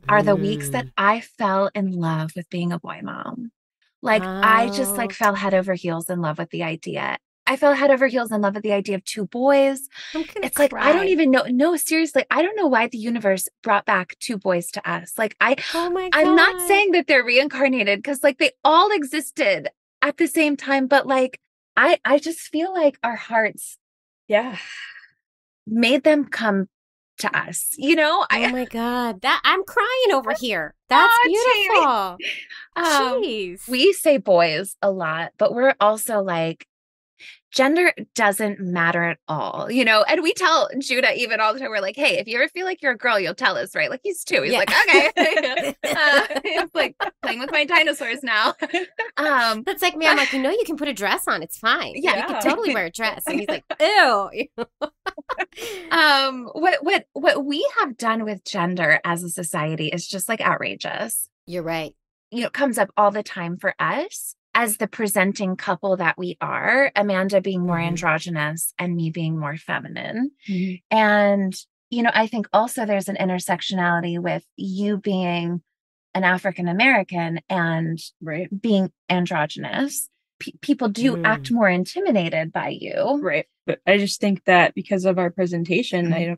are the weeks that I fell in love with being a boy mom. Like, I just like fell head over heels in love with the idea. I fell head over heels in love with the idea of 2 boys. It's like, I don't even know. No, seriously, I don't know why the universe brought back 2 boys to us. Like, Oh my God. I'm not saying that they're reincarnated, because like they all existed at the same time. But like, I just feel like our hearts made them come to us. Oh my God. That I'm crying over here. That's beautiful. Jeez. We say boys a lot, but we're also like, gender doesn't matter at all, and we tell Judah even all the time, we're like, hey, if you ever feel like you're a girl, you'll tell us, right? Like, he's 2. He's like, okay. It's like playing with my dinosaurs now. That's like me. I'm like, you can put a dress on. It's fine. Yeah. You can totally wear a dress. And he's like, ew. What we have done with gender as a society is just like outrageous. You're right. It comes up all the time for us as the presenting couple that we are, Amanda being more androgynous and me being more feminine. And, I think also there's an intersectionality with you being an African-American and being androgynous. People do act more intimidated by you. Right. But I just think that because of our presentation, I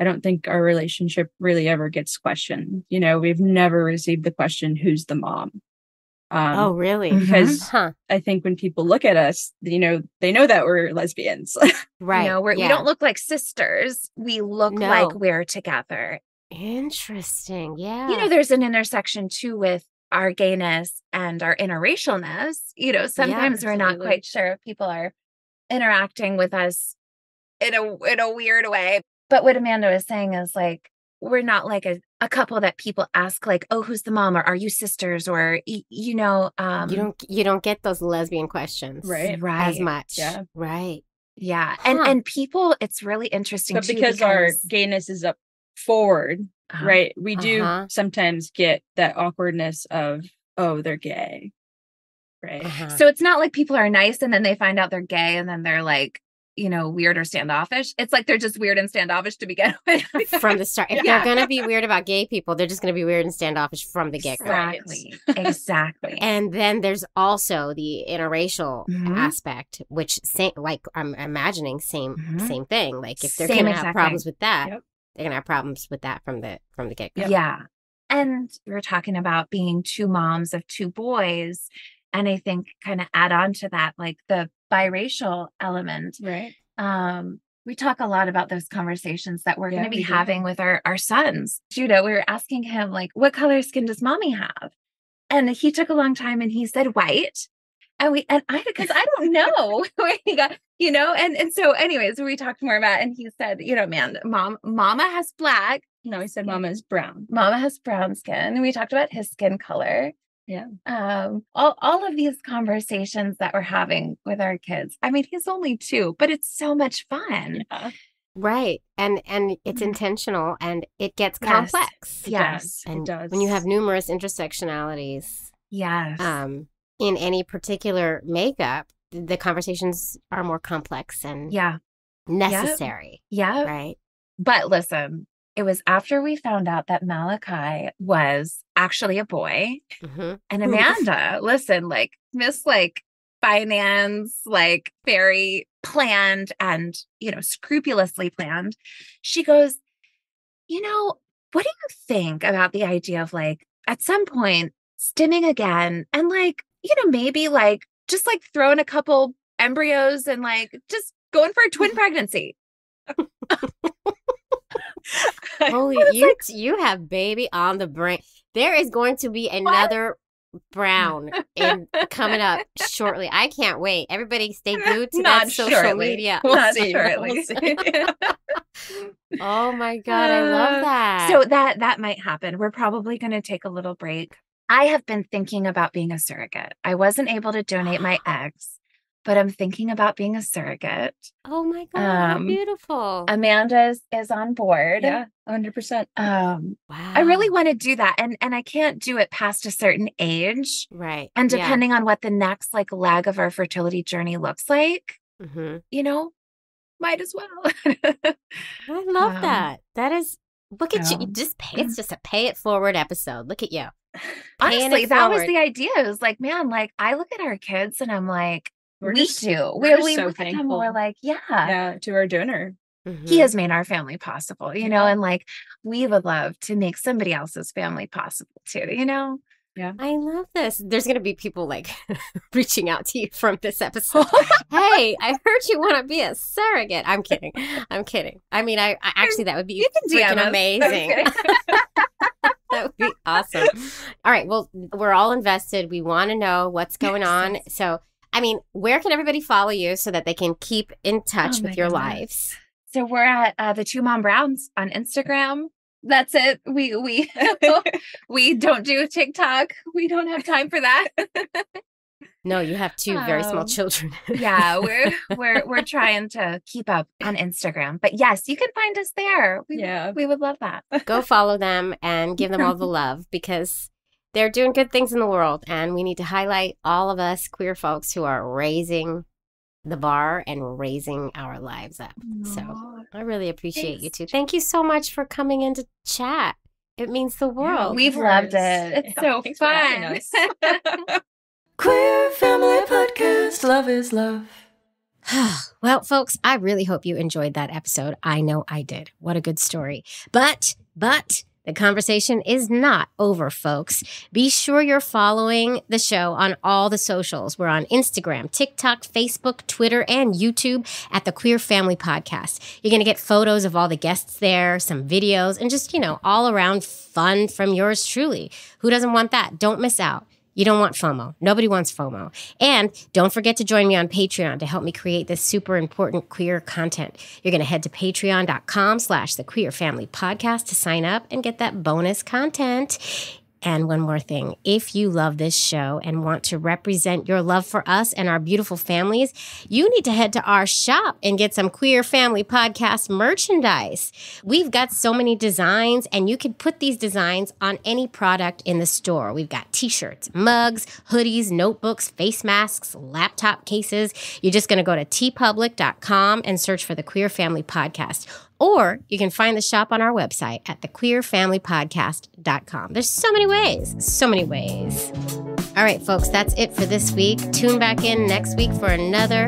don't think our relationship really ever gets questioned. We've never received the question, who's the mom? Oh, really? Mhm. Because Huh. I think when people look at us, they know that we're lesbians. Right. You know, we yeah. don't look like sisters. We look No. like we're together. Interesting. Yeah. You know, there's an intersection too with our gayness and our interracialness. You know, sometimes we're not absolutely. quite sure if people are interacting with us in a weird way. But what Amanda was saying is like, we're not like a couple that people ask like, oh, who's the mom? Or are you sisters? Or, you know, you don't get those lesbian questions Right. as much. Yeah. Right. Yeah. Huh. And people, it's really interesting But too, because our gayness is up forward, Uh-huh. right? We do Uh-huh. sometimes get that awkwardness of, oh, they're gay. Right. Uh-huh. So it's not like people are nice and then they find out they're gay and then they're like, you know, weird or standoffish. It's like they're just weird and standoffish to begin with. From the start. If Yeah. they're going to be weird about gay people, they're just going to be weird and standoffish from the get-go. Exactly. Exactly. And then there's also the interracial Mhm. aspect, which like I'm imagining same thing. Like if they're Same going to have exact problems thing. with that, Yep. they're going to have problems with that from the get-go. Yeah. And we were talking about being two moms of two boys. And I think kind of add on to that, like the biracial element. Right. We talk a lot about those conversations that we're going to be we do. having with our sons. Judah, we were asking him, like, what color skin does mommy have? And he took a long time and he said white. Because I don't know where he got, you know, and so anyways, we talked more about, and he said, you know, man, mama has black. No, he said mama is brown. Mama has brown skin. And we talked about his skin color. Yeah. All of these conversations that we're having with our kids. I mean, he's only 2, but it's so much fun. Yeah. Right. And it's intentional and it gets Yes. complex. Yes. And It does. when you have numerous intersectionalities Yes. in any particular makeup, the conversations are more complex and Yeah. necessary. Yeah. Right. But listen, it was after we found out that Malachi was actually a boy. Mm-hmm. And Amanda, listen, like Miss like finance, like very planned and, you know, scrupulously planned. She goes, you know, what do you think about the idea of like at some point stimming again and like, you know, maybe like just like throwing a couple embryos and like just going for a twin pregnancy? Holy, you have baby on the brain. There is going to be another Brown coming up shortly. I can't wait. Everybody stay glued to that social media. We'll see. Shortly. Oh my God, I love that. So that might happen. We're probably going to take a little break. I have been thinking about being a surrogate. I wasn't able to donate my eggs, but I'm thinking about being a surrogate. Oh my God, how beautiful. Amanda is on board. Yeah, 100%. Wow. I really want to do that. And I can't do it past a certain age. Right. And depending on what the next like leg of our fertility journey looks like, you know, might as well. I love that. That is, look at you. Just pay. It's just a pay it forward episode. Look at you. Honestly, that was the idea. It was like, man, like I look at our kids and I'm like, we We're just we so look at them and thankful. we're like, Yeah, to our donor. he has made our family possible, you know, and like we would love to make somebody else's family possible too, you know? Yeah. I love this. There's going to be people like reaching out to you from this episode. Hey, I heard you want to be a surrogate. I'm kidding. I mean, I actually, that would be freaking amazing. That would be awesome. All right. Well, we're all invested. We want to know what's going on. So, I mean, where can everybody follow you so that they can keep in touch with your lives? So we're at the 2 Mom Browns on Instagram. That's it. We we don't do TikTok. We don't have time for that. No, you have 2 very small children. Yeah, we're trying to keep up on Instagram. But yes, you can find us there. We would love that. Go follow them and give them all the love because they're doing good things in the world. And we need to highlight all of us queer folks who are raising the bar and raising our lives up. So I really appreciate you two. Thank you so much for coming in to chat. It means the world. Yeah, we've loved it. It's so fun. Queer Family Podcast. Love is love. Well, folks, I really hope you enjoyed that episode. I know I did. What a good story. But The conversation is not over, folks. Be sure you're following the show on all the socials. We're on Instagram, TikTok, Facebook, Twitter, and YouTube at the Queer Family Podcast. You're going to get photos of all the guests there, some videos, and just, all around fun from yours truly. Who doesn't want that? Don't miss out. You don't want FOMO. Nobody wants FOMO. And don't forget to join me on Patreon to help me create this super important queer content. You're going to head to patreon.com/the Queer Family Podcast to sign up and get that bonus content. And one more thing, if you love this show and want to represent your love for us and our beautiful families, you need to head to our shop and get some Queer Family Podcast merchandise. We've got so many designs, and you can put these designs on any product in the store. We've got t-shirts, mugs, hoodies, notebooks, face masks, laptop cases. You're just going to go to tpublic.com and search for the Queer Family Podcast. Or you can find the shop on our website at thequeerfamilypodcast.com. There's so many ways, so many ways. All right, folks, that's it for this week. Tune back in next week for another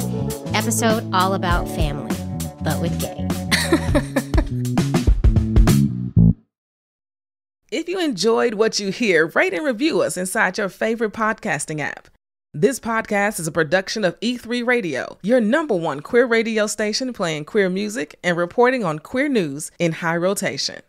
episode all about family, but with gay. If you enjoyed what you hear, rate and review us inside your favorite podcasting app. This podcast is a production of E3 Radio, your #1 queer radio station playing queer music and reporting on queer news in high rotation.